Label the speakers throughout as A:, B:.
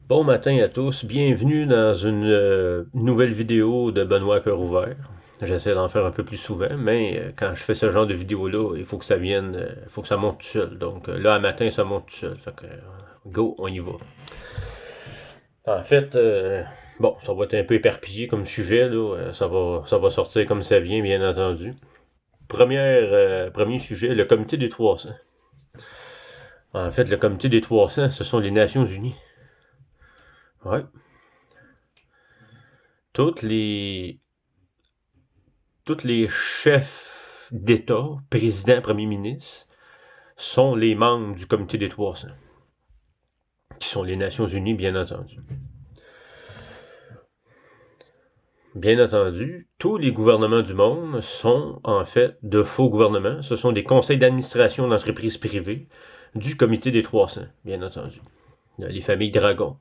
A: Bon matin à tous, bienvenue dans une nouvelle vidéo de Benoît Cœur Ouvert. J'essaie d'en faire un peu plus souvent, mais quand je fais ce genre de vidéo-là, il faut que ça vienne, il faut que ça monte tout seul. Donc là, à matin, ça monte tout seul. Fait que, go, on y va. En fait, bon, ça va être un peu éparpillé comme sujet, là. Ça va sortir comme ça vient, bien entendu. Premier sujet, le comité des 300. En fait, le comité des 300, ce sont les Nations Unies. Ouais. Toutes les tous les chefs d'État, président, premier ministre, sont les membres du comité des 300, qui sont les Nations Unies, bien entendu. Bien entendu, tous les gouvernements du monde sont en fait de faux gouvernements. Ce sont des conseils d'administration d'entreprises privées du comité des 300, bien entendu. Les familles Dragon.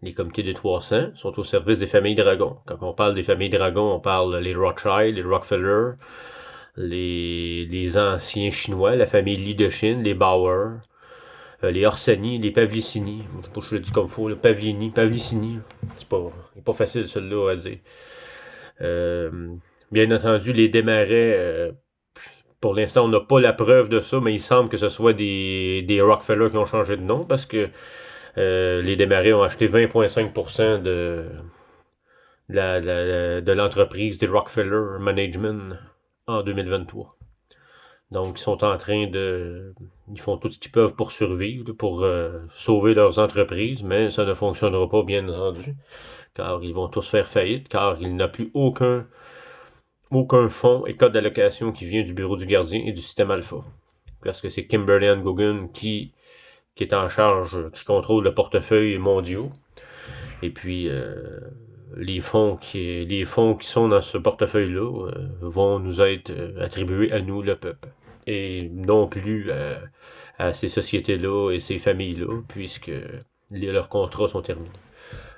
A: Les comités des 300 sont au service des familles Dragon. Quand on parle des familles Dragon, on parle les Rothschild, les Rockefeller, les anciens Chinois, la famille Li de Chine, les Bauer, les Orsani, les Pavlicini. Je sais pas si je le dis comme il faut, le Pavlicini. C'est pas facile celui-là à dire. Bien entendu, les Desmarais, pour l'instant, on n'a pas la preuve de ça, mais il semble que ce soit des Rockefeller qui ont changé de nom parce que les Desmarais ont acheté 20,5% de l'entreprise des Rockefeller Management en 2023. Donc, ils sont en train de... Ils font tout ce qu'ils peuvent pour survivre, pour sauver leurs entreprises, mais ça ne fonctionnera pas, bien entendu, car ils vont tous faire faillite, car il n'y a plus aucun fonds et code d'allocation qui vient du bureau du gardien et du système Alpha. Parce que c'est Kimberly Gogan qui est en charge, qui contrôle le portefeuille mondiaux. Et puis, les fonds qui sont dans ce portefeuille-là vont nous être attribués à nous, le peuple. Et non plus à ces sociétés-là et ces familles-là, puisque leurs contrats sont terminés.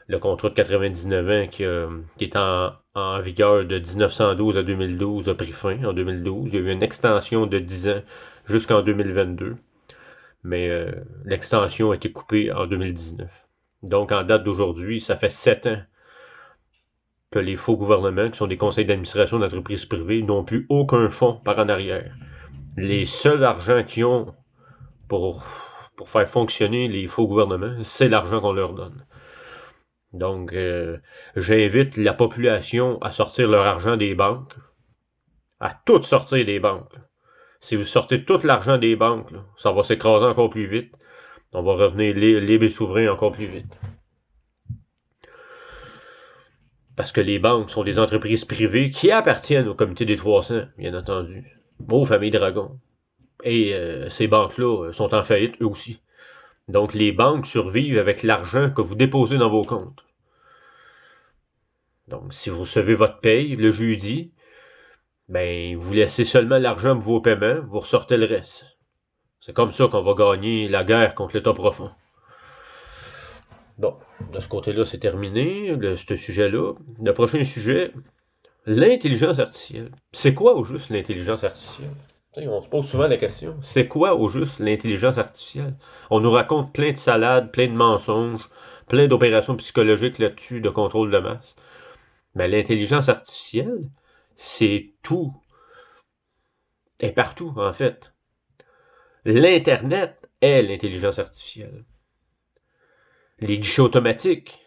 A: Le contrat de 99 ans qui est en vigueur de 1912 à 2012 a pris fin en 2012. Il y a eu une extension de 10 ans jusqu'en 2022, mais l'extension a été coupée en 2019. Donc, en date d'aujourd'hui, ça fait 7 ans que les faux gouvernements, qui sont des conseils d'administration d'entreprises privées, n'ont plus aucun fonds par en arrière. Les seuls argents qu'ils ont pour faire fonctionner les faux gouvernements, c'est l'argent qu'on leur donne. Donc, j'invite la population à sortir leur argent des banques, à tout sortir des banques. Si vous sortez tout l'argent des banques, là, ça va s'écraser encore plus vite. On va revenir libre et souverain encore plus vite. Parce que les banques sont des entreprises privées qui appartiennent au comité des 300, bien entendu, aux familles Dragon. Et ces banques-là sont en faillite, eux aussi. Donc, les banques survivent avec l'argent que vous déposez dans vos comptes. Donc, si vous recevez votre paye le jeudi, ben, vous laissez seulement l'argent pour vos paiements, vous ressortez le reste. C'est comme ça qu'on va gagner la guerre contre l'État profond. Bon, de ce côté-là, c'est terminé, ce sujet-là. Le prochain sujet, l'intelligence artificielle. C'est quoi au juste l'intelligence artificielle? On se pose souvent la question. C'est quoi au juste l'intelligence artificielle? On nous raconte plein de salades, plein de mensonges, plein d'opérations psychologiques là-dessus, de contrôle de masse. Mais l'intelligence artificielle, c'est tout. Et partout, en fait. L'Internet est l'intelligence artificielle. Les guichets automatiques,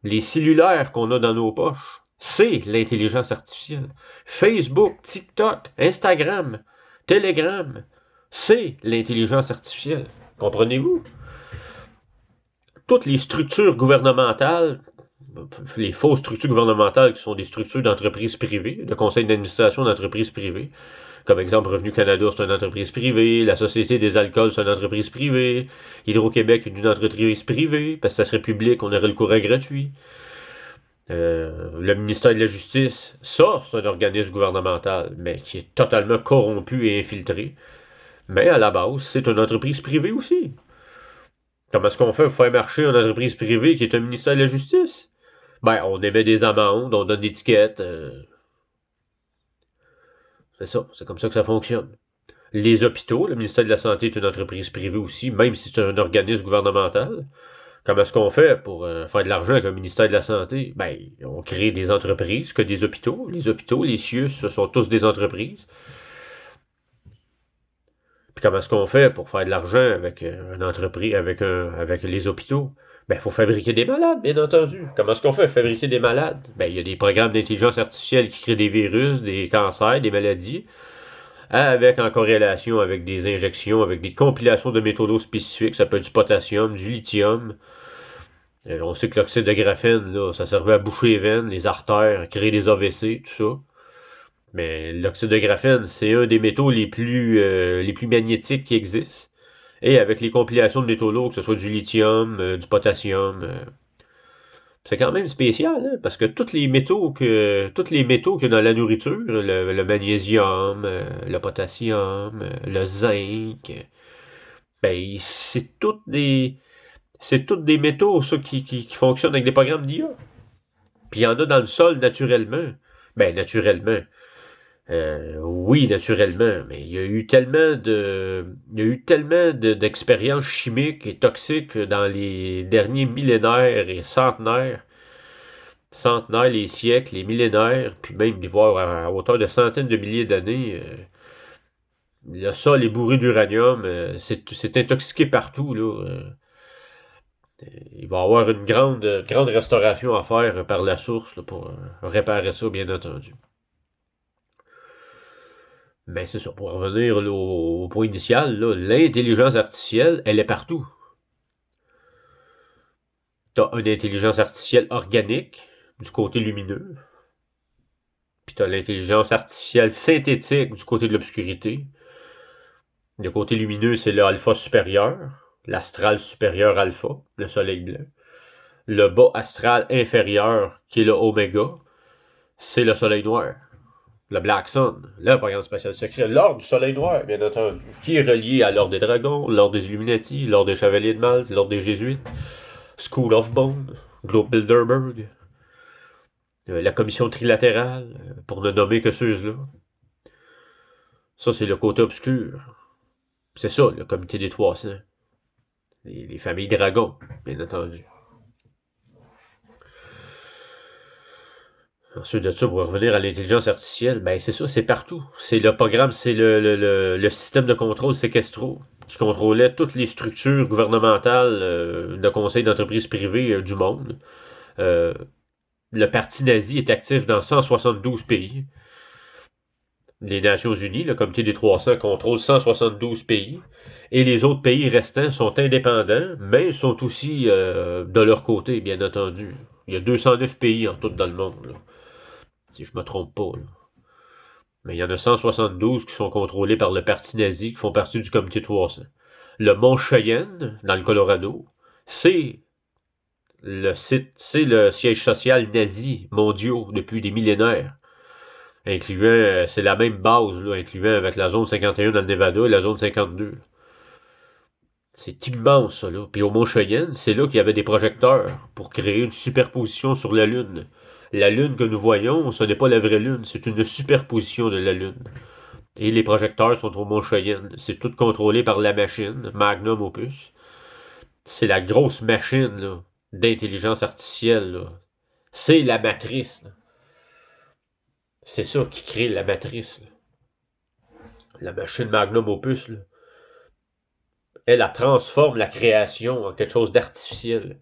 A: les cellulaires qu'on a dans nos poches, c'est l'intelligence artificielle. Facebook, TikTok, Instagram, Telegram, c'est l'intelligence artificielle. Comprenez-vous? Toutes les structures gouvernementales, les fausses structures gouvernementales qui sont des structures d'entreprises privées, de conseils d'administration d'entreprises privées, comme exemple Revenu Canada, c'est une entreprise privée, la Société des alcools, c'est une entreprise privée, Hydro-Québec est une entreprise privée, parce que ça serait public, on aurait le courant gratuit. Le ministère de la Justice, ça, c'est un organisme gouvernemental, mais qui est totalement corrompu et infiltré. Mais à la base, c'est une entreprise privée aussi. Comment est-ce qu'on fait pour faire marcher une entreprise privée qui est un ministère de la Justice? Ben, on émet des amendes, on donne des tickets. C'est ça, c'est comme ça que ça fonctionne. Les hôpitaux, le ministère de la Santé est une entreprise privée aussi, même si c'est un organisme gouvernemental. Comment est-ce qu'on fait pour faire de l'argent avec un ministère de la Santé? Ben, on crée des entreprises, que des hôpitaux. Les hôpitaux, les CIUS, ce sont tous des entreprises. Puis comment est-ce qu'on fait pour faire de l'argent avec une entreprise, avec les hôpitaux? Ben, il faut fabriquer des malades, bien entendu. Comment est-ce qu'on fait fabriquer des malades? Ben, il y a des programmes d'intelligence artificielle qui créent des virus, des cancers, des maladies, avec en corrélation avec des injections, avec des compilations de métaux spécifiques. Ça peut être du potassium, du lithium. On sait que l'oxyde de graphène, là, ça servait à boucher les veines, les artères, créer des AVC, tout ça. Mais l'oxyde de graphène, c'est un des métaux les plus magnétiques qui existent. Et avec les compilations de métaux lourds, que ce soit du lithium, du potassium, c'est quand même spécial, hein, parce que tous les métaux qu'il y a dans la nourriture, le magnésium, le potassium, le zinc, ben c'est tous des métaux ça, qui fonctionnent avec des programmes d'IA. Puis il y en a dans le sol naturellement. Ben naturellement. Oui, naturellement, mais il y a eu tellement d'expériences chimiques et toxiques dans les derniers millénaires et centenaires, les siècles, les millénaires, puis même voire à hauteur de centaines de milliers d'années. Le sol est bourré d'uranium, c'est intoxiqué partout, là. Il va y avoir une grande restauration à faire par la source là, pour réparer ça, bien entendu. Ben c'est ça, pour revenir là, au point initial, l'intelligence artificielle, elle est partout. Tu as une intelligence artificielle organique du côté lumineux, puis tu as l'intelligence artificielle synthétique du côté de l'obscurité. Le côté lumineux, c'est le alpha supérieur, l'astral supérieur alpha, le soleil blanc. Le bas astral inférieur, qui est le oméga, c'est le soleil noir. Le Black Sun, le programme spatial secret, l'ordre du Soleil Noir, bien entendu, qui est relié à l'ordre des dragons, l'ordre des Illuminati, l'ordre des Chevaliers de Malte, l'ordre des Jésuites, School of Bone, Globe Bilderberg, la commission trilatérale, pour ne nommer que ceux-là. Ça, c'est le côté obscur. C'est ça, le comité des 300. Les familles dragons, bien entendu. Ensuite de ça, pour revenir à l'intelligence artificielle, ben c'est ça, c'est partout. C'est le programme, c'est le système de contrôle séquestraux qui contrôlait toutes les structures gouvernementales de conseils d'entreprises privées du monde. Le parti nazi est actif dans 172 pays. Les Nations Unies, le comité des 300, contrôle 172 pays. Et les autres pays restants sont indépendants, mais sont aussi de leur côté, bien entendu. Il y a 209 pays en tout dans le monde, là. Si je me trompe pas. Là. Mais il y en a 172 qui sont contrôlés par le parti nazi, qui font partie du comité 300. Le Mont Cheyenne, dans le Colorado, c'est le siège social nazi mondiaux depuis des millénaires. Incluant, c'est la même base, là, incluant avec la zone 51 dans le Nevada et la zone 52. C'est immense, ça, là. Puis au Mont Cheyenne, c'est là qu'il y avait des projecteurs pour créer une superposition sur la Lune. La Lune que nous voyons, ce n'est pas la vraie Lune, c'est une superposition de la Lune. Et les projecteurs sont au Mont Cheyenne. C'est tout contrôlé par la machine, Magnum Opus. C'est la grosse machine là, d'intelligence artificielle. Là. C'est la matrice. Là. C'est ça qui crée la matrice. Là. La machine Magnum Opus, là. Elle transforme la création en quelque chose d'artificiel.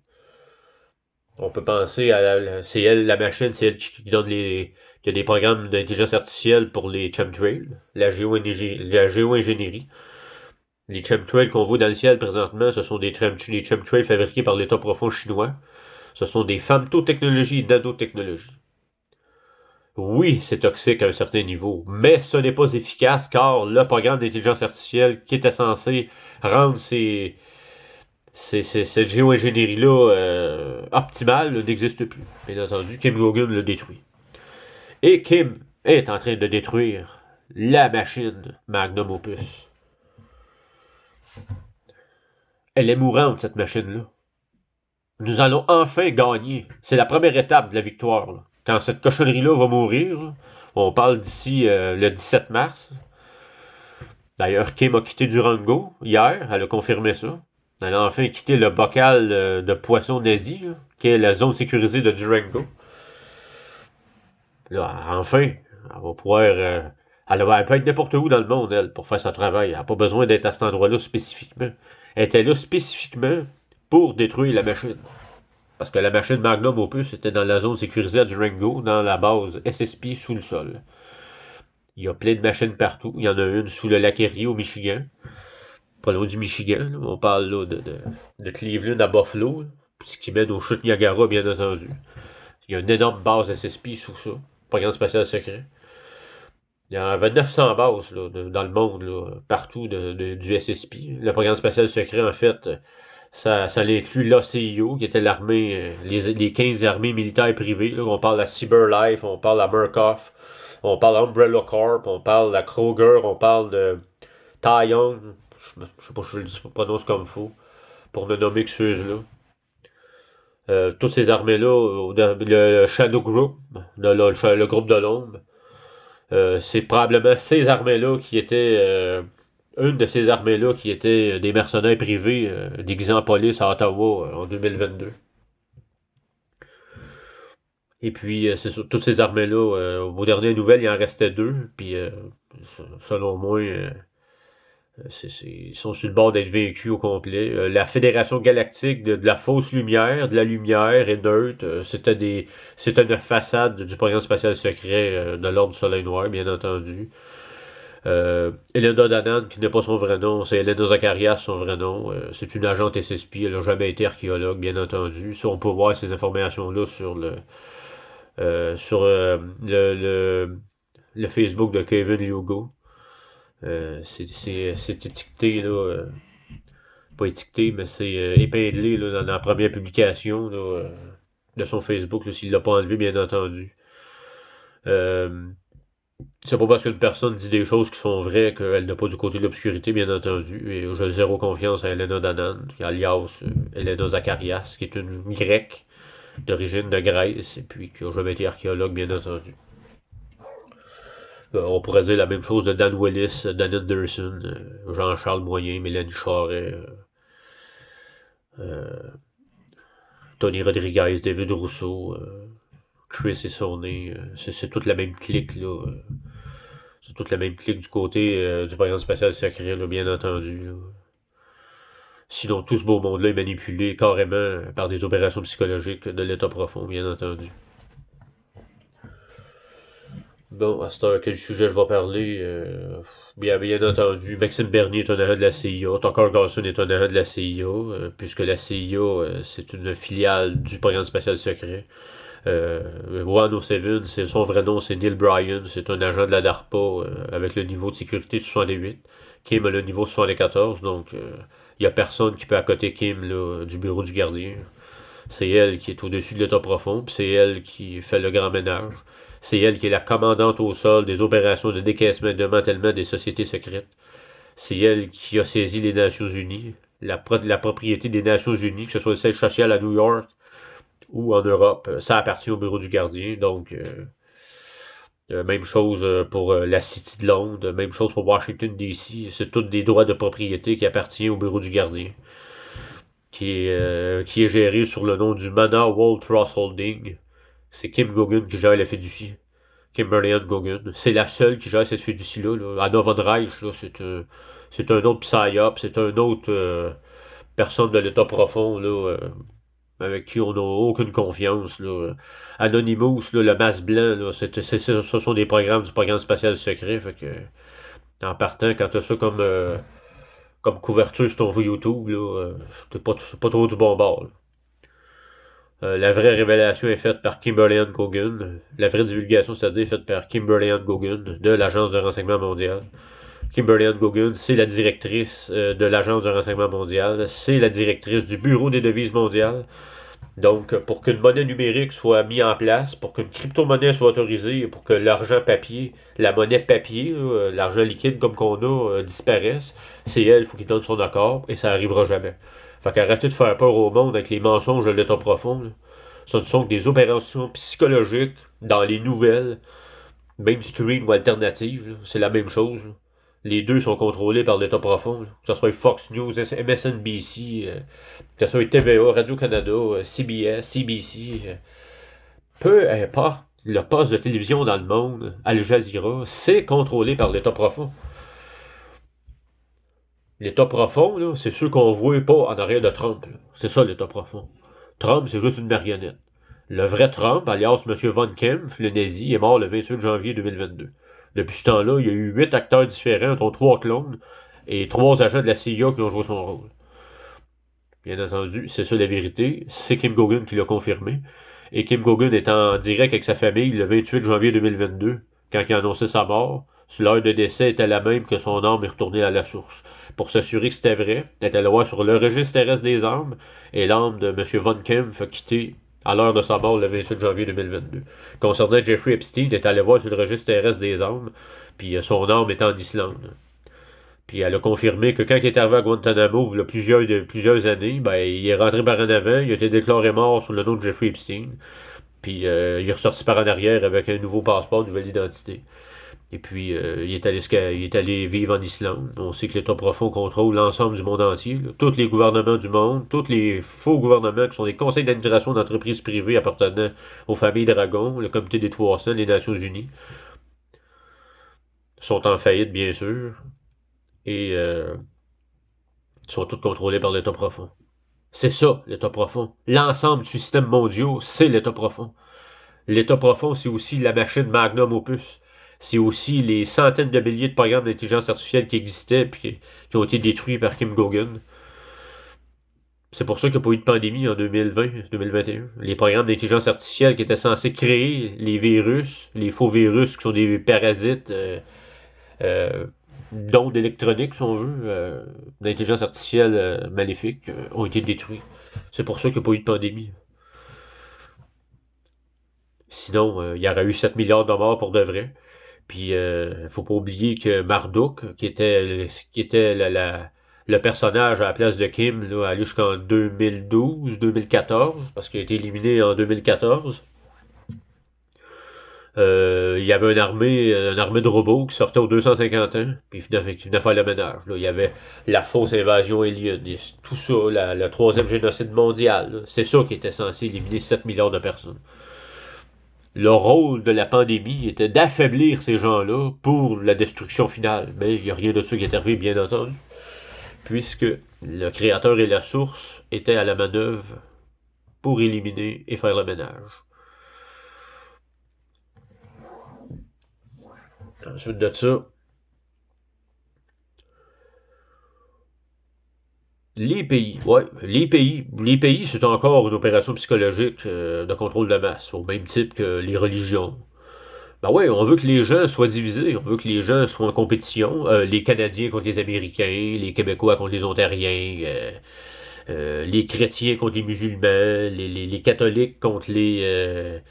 A: On peut penser à c'est elle, la machine, c'est elle qui donne qui a des programmes d'intelligence artificielle pour les chemtrails, la géo-ingénierie. Les chemtrails qu'on voit dans le ciel présentement, ce sont des chemtrails fabriqués par l'État profond chinois. Ce sont des femtotechnologies et nanotechnologies. Oui, c'est toxique à un certain niveau, mais ce n'est pas efficace car le programme d'intelligence artificielle qui était censé rendre cette géo-ingénierie-là optimale n'existe plus. Bien entendu, Kim Jong-un le détruit. Et Kim est en train de détruire la machine Magnum Opus. Elle est mourante, cette machine-là. Nous allons enfin gagner. C'est la première étape de la victoire. Là. Quand cette cochonnerie-là va mourir, là, on parle d'ici le 17 mars. D'ailleurs, Kim a quitté Durango hier, elle a confirmé ça. Elle a enfin quitté le bocal de poisson nazi, là, qui est la zone sécurisée de Durango. Là, enfin, elle va pouvoir... elle peut être n'importe où dans le monde, elle, pour faire son travail. Elle n'a pas besoin d'être à cet endroit-là spécifiquement. Elle était là spécifiquement pour détruire la machine. Parce que la machine Magnum Opus était dans la zone sécurisée à Durango, dans la base SSP sous le sol. Il y a plein de machines partout. Il y en a une sous le lac Erie au Michigan. Pas loin du Michigan. Là. On parle là, de Cleveland à Buffalo. Là, ce qui mène aux chutes Niagara, bien entendu. Il y a une énorme base SSP sous ça. Programme spatial secret. Il y en avait 900 bases là, dans le monde, là, partout du SSP. Le programme spatial secret, en fait, ça inclut l'ACIO, qui était l'armée, les 15 armées militaires privées. Là. On parle de la CyberLife, on parle de la Murkoff, on parle d'Umbrella Corp, on parle de la Kroger, on parle de Taiyong. Je sais pas si je le prononce comme il faut, pour ne nommer que ceux-là. Toutes ces armées-là, le Shadow Group, le groupe de l'ombre, c'est probablement ces armées-là qui étaient... une de ces armées-là qui étaient des mercenaires privés déguisés en police à Ottawa en 2022. Et puis, c'est sur toutes ces armées-là, aux dernières nouvelles, il en restait deux. Puis, selon moi, ils sont sur le bord d'être vaincus au complet. La Fédération Galactique de la Fausse Lumière, de la Lumière et neutre, c'était une façade du programme spatial secret de l'Ordre du Soleil Noir, bien entendu. Elena Danand, qui n'est pas son vrai nom, c'est Elena Zacharias, son vrai nom. C'est une agente SSP, elle n'a jamais été archéologue, bien entendu. Ça, on peut voir ces informations-là sur le Facebook de Kevin Lugo. C'est étiqueté, là, pas étiqueté, mais c'est épinglé là, dans la première publication là, de son Facebook, s'il ne l'a pas enlevé, bien entendu. C'est pas parce qu'une personne dit des choses qui sont vraies qu'elle n'a pas du côté de l'obscurité, bien entendu. Et j'ai zéro confiance à Elena Danand, alias Elena Zacharias, qui est une grecque d'origine de Grèce, et puis qui n'a jamais été archéologue, bien entendu. On pourrait dire la même chose de Dan Willis, Dan Anderson, Jean-Charles Moyen, Mélanie Charret, Tony Rodriguez, David Rousseau, Chris et Sonné. C'est toute la même clique, là. C'est toute la même clique du côté du programme spatial secret, là, bien entendu. Là. Sinon, tout ce beau monde-là est manipulé carrément par des opérations psychologiques de l'état profond, bien entendu. Bon, à cette heure, quel sujet je vais parler? Bien entendu, Maxime Bernier est un agent de la CIA, Tucker Carlson est un agent de la CIA, puisque la CIA, c'est une filiale du programme spatial secret. 107, son vrai nom, c'est Neil Bryan, c'est un agent de la DARPA avec le niveau de sécurité 68. Kim a le niveau 74, donc il n'y a personne qui peut accoter Kim là, du bureau du gardien. C'est elle qui est au-dessus de l'état profond, puis c'est elle qui fait le grand ménage. C'est elle qui est la commandante au sol des opérations de décaissement et de démantèlement des sociétés secrètes. C'est elle qui a saisi les Nations Unies, la propriété des Nations Unies, que ce soit le siège social à New York ou en Europe. Ça appartient au bureau du gardien, donc même chose pour la City de Londres, même chose pour Washington DC. C'est tous des droits de propriété qui appartiennent au bureau du gardien, qui est géré sur le nom du Mana World Trust Holding. C'est Kim Gogan qui gère la fiducie. Kimberly Ann Gogan. C'est la seule qui gère cette fiducie-là. Là. Anna Von Reich, c'est un autre psyop, c'est un autre personne de l'état profond là, avec qui on n'a aucune confiance. Là. Anonymous, là, le masque blanc, là, ce sont des programmes du programme spatial secret. Fait que, en partant, quand tu as ça comme couverture sur ton YouTube, là, c'est pas trop du bon bord. Là. La vraie révélation est faite par Kimberly Ann Gogan. La vraie divulgation, c'est-à-dire faite par Kimberly Ann Gogan de l'Agence de renseignement mondial. Kimberly Ann Gogan, c'est la directrice de l'Agence de renseignement mondial. C'est la directrice du Bureau des devises mondiales. Donc, pour qu'une monnaie numérique soit mise en place, pour qu'une crypto-monnaie soit autorisée, pour que l'argent papier, la monnaie papier, l'argent liquide comme qu'on a, disparaisse, c'est elle, il faut qu'il donne son accord, et ça n'arrivera jamais. Fait qu'arrêtez de faire peur au monde avec les mensonges de l'état profond. Là. Ce ne sont que des opérations psychologiques dans les nouvelles, mainstream ou alternatives. C'est la même chose. Là. Les deux sont contrôlés par l'État profond, là. Que ce soit Fox News, MSNBC, que ce soit TVA, Radio-Canada, CBS, CBC, peu importe le poste de télévision dans le monde, Al Jazeera, c'est contrôlé par l'État profond. L'État profond, là, c'est ceux qu'on voit pas en arrière de Trump. C'est ça l'État profond. Trump, c'est juste une marionnette. Le vrai Trump, alias M. Von Kempf, le nazi, est mort le 28 janvier 2022. Depuis ce temps-là, il y a eu 8 acteurs différents, dont 3 clones, et 3 agents de la CIA qui ont joué son rôle. Bien entendu, c'est ça la vérité. C'est Kim Gogan qui l'a confirmé. Et Kim Gogan est en direct avec sa famille le 28 janvier 2022, quand il a annoncé sa mort. L'heure de décès était la même que son âme est retournée à la source. Pour s'assurer que c'était vrai, il est allé voir sur le registre terrestre des âmes, et l'âme de M. Von Kempf a quitté à l'heure de sa mort le 28 janvier 2022. Concernant Jeffrey Epstein, il est allé voir sur le registre terrestre des âmes, puis son âme est en Islande. Puis elle a confirmé que quand il est arrivé à Guantanamo, il y a plusieurs années, ben, il est rentré par en avant, il a été déclaré mort sous le nom de Jeffrey Epstein. Puis il est ressorti par en arrière avec un nouveau passeport, une nouvelle identité. Et puis il est allé vivre en Islande. On sait que l'État profond contrôle l'ensemble du monde entier, là. Tous les gouvernements du monde, tous les faux gouvernements qui sont des conseils d'administration d'entreprises privées appartenant aux familles Dragon, le Comité des 300, les Nations Unies, sont en faillite, bien sûr. Et sont tous contrôlés par l'État profond. C'est ça, l'État profond. L'ensemble du système mondial, c'est l'État profond. L'État profond, c'est aussi la machine Magnum Opus. C'est aussi les centaines de milliers de programmes d'intelligence artificielle qui existaient et qui ont été détruits par Kim Gogan. C'est pour ça qu'il n'y a pas eu de pandémie en 2020-2021. Les programmes d'intelligence artificielle qui étaient censés créer les virus, les faux virus qui sont des parasites d'ondes électroniques, si on veut, d'intelligence artificielle maléfique, ont été détruits. C'est pour ça qu'il n'y a pas eu de pandémie. Sinon, il y aurait eu 7 milliards de morts pour de vrai. Puis, faut pas oublier que Marduk, qui était le personnage à la place de Kim, là, allé jusqu'en 2012-2014, parce qu'il a été éliminé en 2014. Il y avait une armée de robots qui sortait aux 250 ans, puis qui venait faire le ménage. Là, il y avait la fausse invasion alien, tout ça, le troisième génocide mondial. C'est ça qui était censé éliminer 7 milliards de personnes. Le rôle de la pandémie était d'affaiblir ces gens-là pour la destruction finale. Mais il n'y a rien de ça qui est arrivé, bien entendu, puisque le créateur et la source étaient à la manœuvre pour éliminer et faire le ménage. Ensuite de ça, les pays, c'est encore une opération psychologique de contrôle de masse, au même type que les religions. Ben ouais, on veut que les gens soient divisés, on veut que les gens soient en compétition, les Canadiens contre les Américains, les Québécois contre les Ontariens, les chrétiens contre les musulmans, les catholiques contre les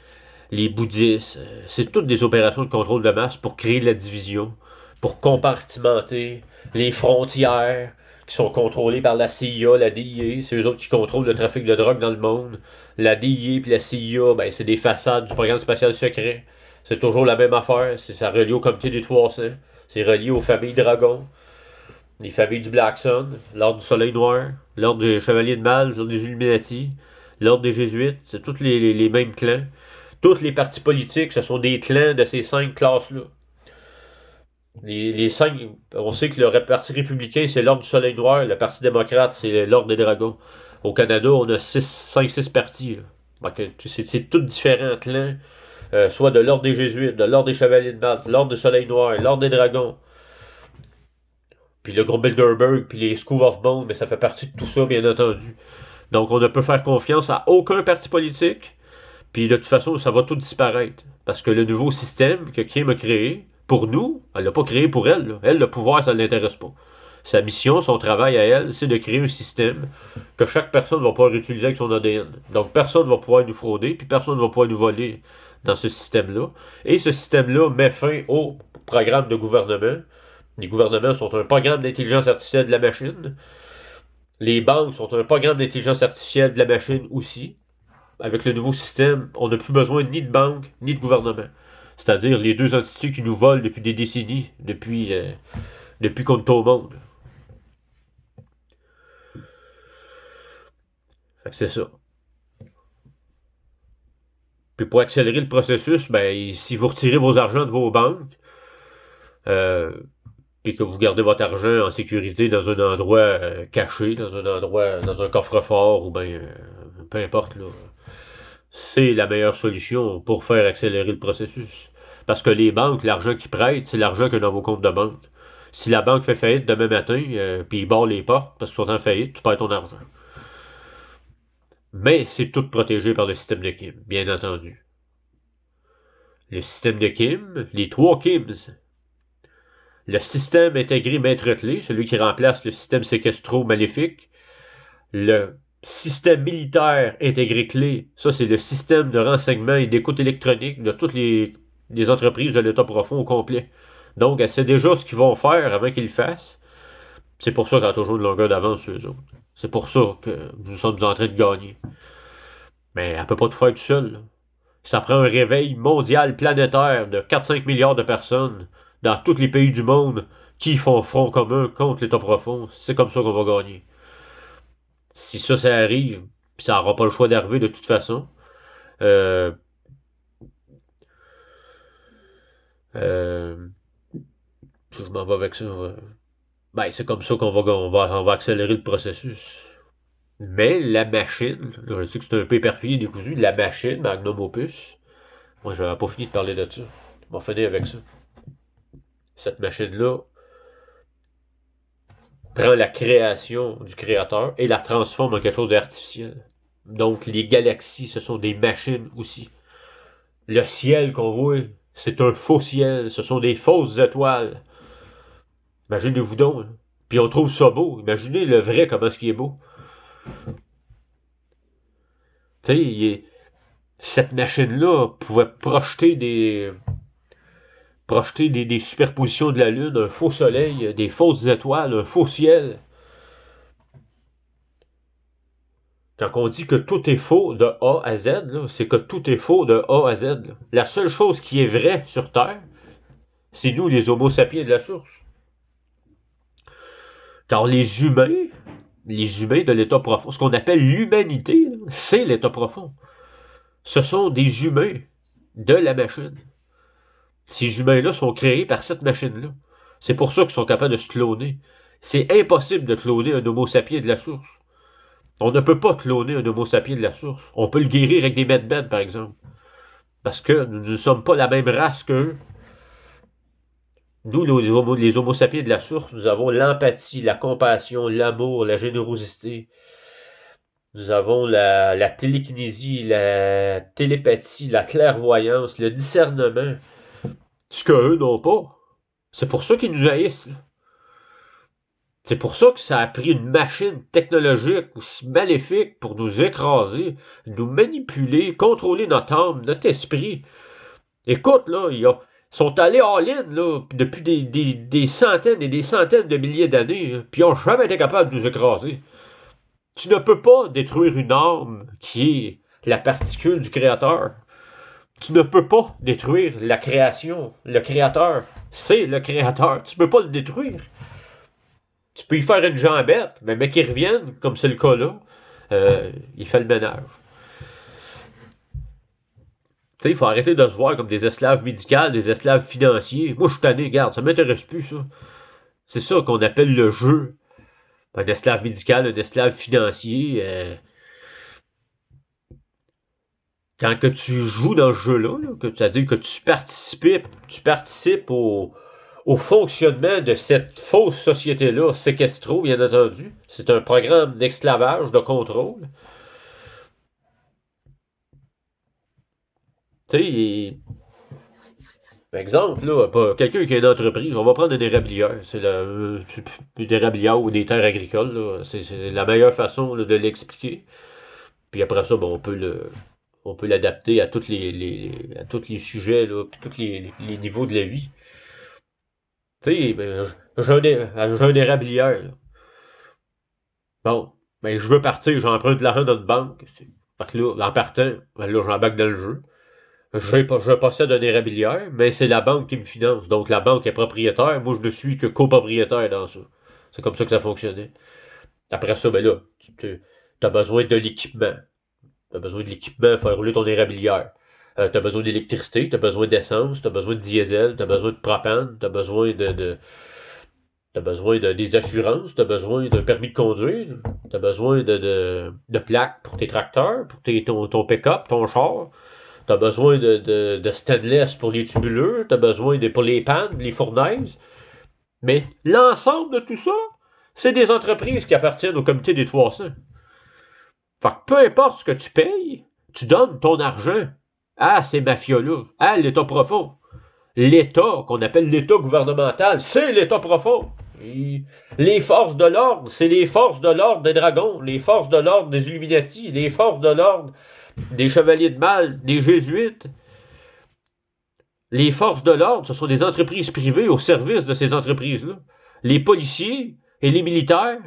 A: bouddhistes. C'est toutes des opérations de contrôle de masse pour créer de la division, pour compartimenter les frontières qui sont contrôlées par la CIA, la DIA. C'est eux autres qui contrôlent le trafic de drogue dans le monde. La DIA et la CIA, ben, c'est des façades du programme spatial secret. C'est toujours la même affaire. Ça relie au comité des 300. C'est relié aux familles Dragon, les familles du Black Sun, l'ordre du Soleil Noir, l'ordre des Chevaliers de Mal, l'ordre des Illuminati, l'ordre des Jésuites. C'est tous les mêmes clans. Tous les partis politiques, ce sont des clans de ces 5 classes-là. Les 5, on sait que le parti républicain, c'est l'ordre du Soleil Noir, le parti démocrate, c'est l'ordre des Dragons. Au Canada, on a 5-6 partis. C'est tous différents clans, soit de l'ordre des Jésuites, de l'ordre des Chevaliers de Malte, l'ordre du Soleil Noir, l'ordre des Dragons. Puis le groupe Bilderberg, puis les School of Bones, mais ça fait partie de tout ça, bien entendu. Donc on ne peut faire confiance à aucun parti politique. Puis de toute façon, ça va tout disparaître. Parce que le nouveau système que Kim a créé, pour nous, elle l'a pas créé pour elle. Là. Elle, le pouvoir, ça ne l'intéresse pas. Sa mission, son travail à elle, c'est de créer un système que chaque personne va pouvoir utiliser avec son ADN. Donc personne ne va pouvoir nous frauder, puis personne ne va pouvoir nous voler dans ce système-là. Et ce système-là met fin au programme de gouvernement. Les gouvernements sont un programme d'intelligence artificielle de la machine. Les banques sont un programme d'intelligence artificielle de la machine aussi. Avec le nouveau système, on n'a plus besoin ni de banque, ni de gouvernement. C'est-à-dire les deux entités qui nous volent depuis des décennies, depuis depuis qu'on est au monde. Fait que c'est ça. Puis pour accélérer le processus, ben, si vous retirez vos argents de vos banques, puis que vous gardez votre argent en sécurité dans un endroit caché, dans un endroit, dans un coffre-fort, ou bien peu importe, là, c'est la meilleure solution pour faire accélérer le processus. Parce que les banques, l'argent qu'ils prêtent, c'est l'argent qu'il y a dans vos comptes de banque. Si la banque fait faillite demain matin, puis ils barrent les portes parce qu'ils sont en faillite, tu perds ton argent. Mais c'est tout protégé par le système de Kim, bien entendu. Le système de Kim, les 3 Kims. Le système intégré maître-clé, celui qui remplace le système séquestro maléfique. Le système militaire intégré clé, ça c'est le système de renseignement et d'écoute électronique de toutes les entreprises de l'État profond au complet. Donc, elle sait déjà ce qu'ils vont faire avant qu'ils le fassent. C'est pour ça qu'elle a toujours une longueur d'avance sur eux autres. C'est pour ça que nous sommes en train de gagner. Mais elle peut pas tout faire tout seul. Ça prend un réveil mondial planétaire de 4-5 milliards de personnes dans tous les pays du monde qui font front commun contre l'État profond. C'est comme ça qu'on va gagner. Si ça arrive, puis ça n'aura pas le choix d'arriver de toute façon, je m'en vais avec ça. Ben, c'est comme ça qu'on va accélérer le processus. Mais la machine, là, je sais que c'est un peu éparpillé, décousu, la machine, Magnum Opus, moi, j'avais pas fini de parler de ça. On va finir avec ça. Cette machine-là prend la création du créateur et la transforme en quelque chose d'artificiel. Donc, les galaxies, ce sont des machines aussi. Le ciel qu'on voit, c'est un faux ciel. Ce sont des fausses étoiles. Imaginez-vous donc. Hein. Puis on trouve ça beau. Imaginez le vrai, comment est-ce qu'il est beau. Tu sais, cette machine-là pouvait projeter des superpositions de la Lune, un faux soleil, des fausses étoiles, un faux ciel. Quand on dit que tout est faux de A à Z, c'est que tout est faux de A à Z. Là. La seule chose qui est vraie sur Terre, c'est nous, les Homo sapiens de la source. Car les humains de l'état profond, ce qu'on appelle l'humanité, c'est l'état profond. Ce sont des humains de la machine. Ces humains-là sont créés par cette machine-là. C'est pour ça qu'ils sont capables de se cloner. C'est impossible de cloner un Homo sapiens de la source. On ne peut pas cloner un Homo sapiens de la source. On peut le guérir avec des medbeds, par exemple. Parce que nous ne sommes pas la même race qu'eux. Nous, les homo sapiens de la source, nous avons l'empathie, la compassion, l'amour, la générosité. Nous avons la télékinésie, la télépathie, la clairvoyance, le discernement. Ce qu'eux n'ont pas. C'est pour ça qu'ils nous haïssent. Là. C'est pour ça que ça a pris une machine technologique aussi maléfique pour nous écraser, nous manipuler, contrôler notre âme, notre esprit. Écoute, là, ils sont allés all-in là, depuis des centaines et des centaines de milliers d'années, puis ils n'ont jamais été capables de nous écraser. Tu ne peux pas détruire une âme qui est la particule du créateur. Tu ne peux pas détruire la création. Le créateur, c'est le créateur. Tu ne peux pas le détruire. Tu peux y faire une jambette, mais qu'il revienne, comme c'est le cas là, il fait le ménage. Tu sais, il faut arrêter de se voir comme des esclaves médicaux, des esclaves financiers. Moi, je suis tanné, regarde, ça m'intéresse plus, ça. C'est ça qu'on appelle le jeu. Un esclave médical, un esclave financier. Quand que tu joues dans ce jeu-là, c'est-à-dire que tu participes au fonctionnement de cette fausse société-là, séquestro, bien entendu. C'est un programme d'esclavage, de contrôle. Tu sais, par exemple, là, quelqu'un qui a une entreprise, on va prendre une érablière. C'est une érablière ou des terres agricoles. Là. C'est la meilleure façon là, de l'expliquer. Puis après ça, on peut l'adapter à tous les sujets, là, puis tous les niveaux de la vie. Tu sais, j'ai un érablière. Là. Bon, je veux partir, j'emprunte de l'argent dans une banque. Fait que là, en partant, là, j'embarque dans le jeu. Je possède un érablière, mais c'est la banque qui me finance. Donc la banque est propriétaire, moi je ne suis que copropriétaire dans ça. C'est comme ça que ça fonctionnait. Après ça, ben là, tu as besoin de l'équipement. Tu as besoin de l'équipement pour faire rouler ton érablière. Tu as besoin d'électricité, tu as besoin d'essence, tu as besoin de diesel, tu as besoin de propane, tu as besoin t'as besoin des assurances, tu as besoin d'un permis de conduire, tu as besoin de plaques pour tes tracteurs, pour ton pick-up, ton char. Tu as besoin de stainless pour les tubuleux, tu as besoin pour les pannes, les fournaises. Mais l'ensemble de tout ça, c'est des entreprises qui appartiennent au comité des 300. Fait que peu importe ce que tu payes, tu donnes ton argent à ces mafias-là, à l'État profond. L'État, qu'on appelle l'État gouvernemental, c'est l'État profond. Les forces de l'ordre, c'est les forces de l'ordre des dragons, les forces de l'ordre des Illuminati, les forces de l'ordre des chevaliers de Mal, des jésuites. Les forces de l'ordre, ce sont des entreprises privées au service de ces entreprises-là. Les policiers et les militaires,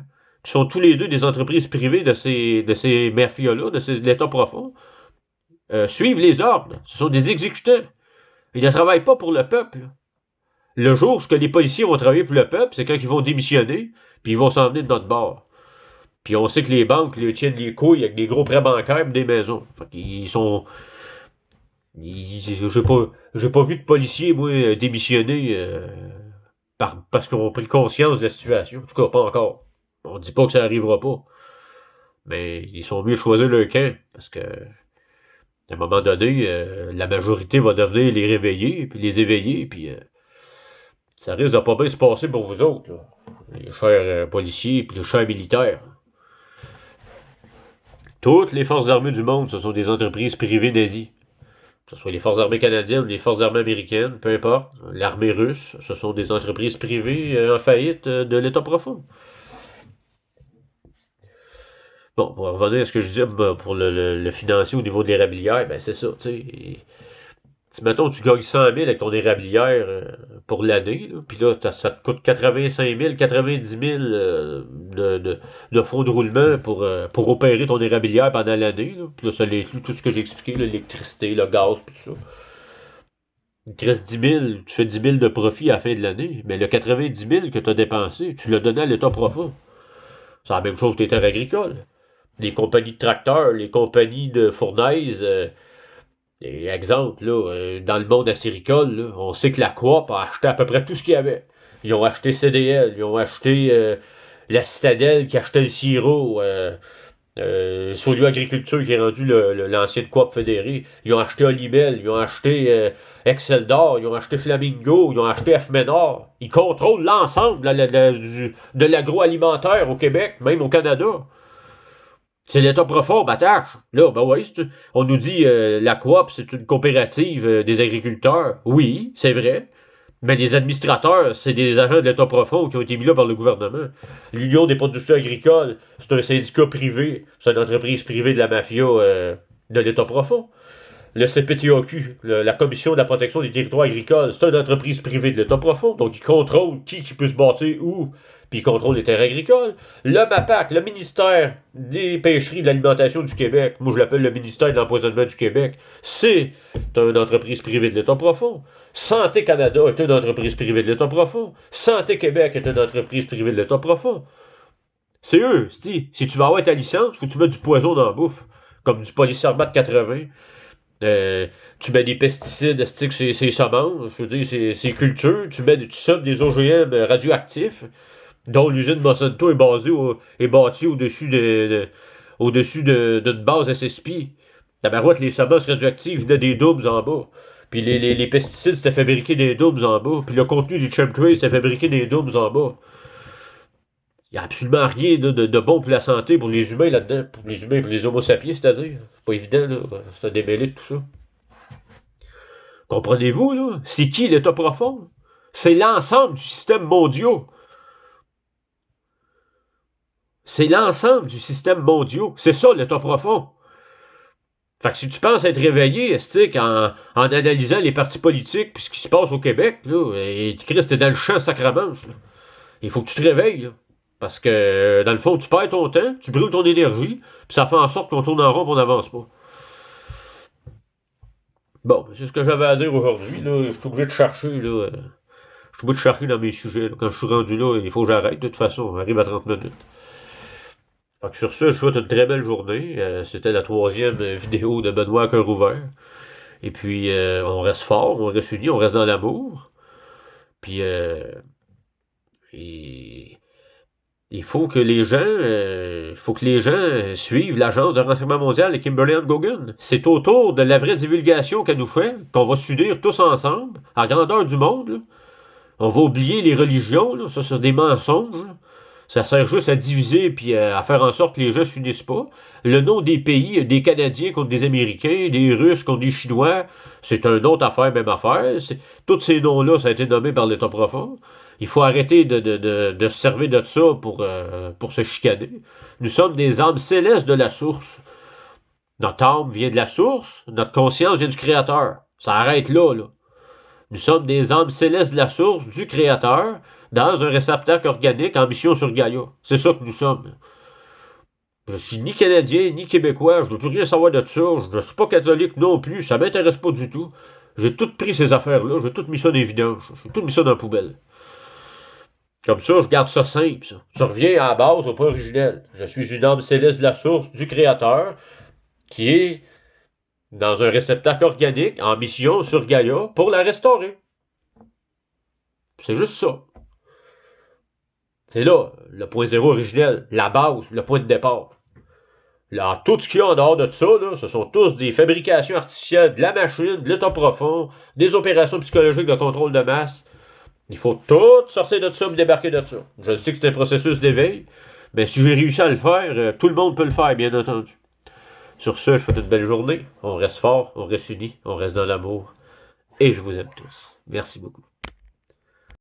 A: qui sont tous les deux des entreprises privées de ces mafias-là, de l'État profond, suivent les ordres. Ce sont des exécutants. Ils ne travaillent pas pour le peuple. Le jour où les policiers vont travailler pour le peuple, c'est quand ils vont démissionner, puis ils vont s'en venir de notre bord. Puis on sait que les banques les tiennent les couilles avec des gros prêts bancaires et des maisons. Fait qu'ils sont... J'ai pas vu de policiers, moi, démissionner parce qu'ils ont pris conscience de la situation. En tout cas, pas encore. On dit pas que ça arrivera pas. Mais ils sont mieux de choisir leur camp, parce que à un moment donné, la majorité va devenir les réveiller, puis les éveiller, puis ça risque de pas bien se passer pour vous autres, là. Les chers policiers, puis les chers militaires. Toutes les forces armées du monde, ce sont des entreprises privées nazies. Que ce soit les forces armées canadiennes, les forces armées américaines, peu importe. L'armée russe, ce sont des entreprises privées en faillite de l'État profond. Bon, pour revenir à ce que je disais pour le financier au niveau de l'érablière, ben c'est ça, tu sais. Si, mettons, tu gagnes 100 000 avec ton érablière pour l'année, puis là, ça te coûte 85 000, 90 000 de fonds de roulement pour opérer ton érablière pendant l'année. Puis là, ça inclut tout ce que j'ai expliqué, l'électricité, le gaz, puis tout ça. Il te reste 10 000, tu fais 10 000 de profit à la fin de l'année, mais le 90 000 que tu as dépensé, tu l'as donné à l'État profond. C'est la même chose que tes terres agricoles. Les compagnies de tracteurs, les compagnies de fournaises, exemple, là, dans le monde acéricole, là, on sait que la Coop a acheté à peu près tout ce qu'il y avait. Ils ont acheté CDL, ils ont acheté la Citadelle qui achetait le sirop, Solio Agriculture qui est rendu l'ancienne Coop fédérée. Ils ont acheté Olibel, ils ont acheté Excel d'Or, ils ont acheté Flamingo, ils ont acheté F-Menor. Ils contrôlent l'ensemble de l'agroalimentaire au Québec, même au Canada. C'est l'État profond, batache. Là, ben oui, on nous dit la Coop, c'est une coopérative des agriculteurs. Oui, c'est vrai. Mais les administrateurs, c'est des agents de l'État profond qui ont été mis là par le gouvernement. L'Union des producteurs agricoles, c'est un syndicat privé. C'est une entreprise privée de la mafia de l'État profond. Le CPTAQ, la Commission de la protection des territoires agricoles, c'est une entreprise privée de l'État profond. Donc, ils contrôlent qui peut se bâtir où, puis ils contrôlent les terres agricoles. Le MAPAC, le ministère des pêcheries et de l'alimentation du Québec, moi je l'appelle le ministère de l'empoisonnement du Québec, c'est une entreprise privée de l'État profond. Santé Canada est une entreprise privée de l'État profond. Santé Québec est une entreprise privée de l'État profond. C'est eux, si tu veux avoir ta licence, faut que tu mettes du poison dans la bouffe, comme du polysorbate 80. Tu mets des pesticides, c'est semences, je veux dire, c'est culture, tu sèmes des OGM radioactifs, dont l'usine Monsanto est bâtie au-dessus d'une base SSP. La barouette, les semences radioactives venaient des doubles en bas. Puis les pesticides, c'était fabriqué des doubles en bas. Puis le contenu du chemtrail, c'était fabriqué des doubles en bas. Il n'y a absolument rien de bon pour la santé, pour les humains là-dedans. Pour les humains, pour les homo sapiens, c'est-à-dire. C'est pas évident, là. C'est démêlé de tout ça. Comprenez-vous, là? C'est qui l'État profond? C'est l'ensemble du système mondial. C'est l'ensemble du système mondial. C'est ça, l'État profond. Fait que si tu penses être réveillé, en analysant les partis politiques puis ce qui se passe au Québec, là, et Christ, t'es dans le champ sacramence, là. Il faut que tu te réveilles, là. Parce que, dans le fond, tu perds ton temps, tu brûles ton énergie, puis ça fait en sorte qu'on tourne en rond et on n'avance pas. Bon, c'est ce que j'avais à dire aujourd'hui. Là. Je suis obligé de chercher. Là, je suis obligé de chercher dans mes sujets. Là. Quand je suis rendu là, il faut que j'arrête. De toute façon, on arrive à 30 minutes. Fait que sur ça, je souhaite une très belle journée. C'était la 3e vidéo de Benoît à cœur ouvert. Et puis, on reste fort, on reste unis, on reste dans l'amour. Puis, il faut que les gens, suivent l'agence de renseignement mondial et Kimberly Gogan. C'est autour de la vraie divulgation qu'elle nous fait, qu'on va s'unir tous ensemble, à grandeur du monde. Là. On va oublier les religions, là. Ça c'est des mensonges. Là. Ça sert juste à diviser puis à faire en sorte que les gens s'unissent pas. Le nom des pays, des Canadiens contre des Américains, des Russes contre des Chinois, c'est une autre affaire, même affaire. Tous ces noms-là, ça a été nommé par l'État profond. Il faut arrêter de se servir de ça pour se chicaner. Nous sommes des âmes célestes de la source. Notre âme vient de la source, notre conscience vient du Créateur. Ça arrête là, là. Nous sommes des âmes célestes de la source, du Créateur, dans un réceptacle organique en mission sur Gaïa. C'est ça que nous sommes. Je suis ni Canadien, ni Québécois, je ne veux plus rien savoir de ça, je ne suis pas catholique non plus, ça m'intéresse pas du tout. J'ai tout pris ces affaires-là, j'ai tout mis ça dans les vidanges, j'ai tout mis ça dans la poubelle. Comme ça, je garde ça simple, ça. Je reviens à la base, au point originel. Je suis une âme céleste de la source, du Créateur, qui est dans un réceptacle organique, en mission sur Gaïa, pour la restaurer. C'est juste ça. C'est là, le point zéro originel, la base, le point de départ. Là, tout ce qu'il y a en dehors de ça, là, ce sont tous des fabrications artificielles, de la machine, de l'état profond, des opérations psychologiques de contrôle de masse. Il faut tout sortir de ça et débarquer de ça. Je sais que c'est un processus d'éveil, mais si j'ai réussi à le faire, tout le monde peut le faire, bien entendu. Sur ce, je vous souhaite une belle journée. On reste fort, on reste unis, on reste dans l'amour. Et je vous aime tous. Merci beaucoup.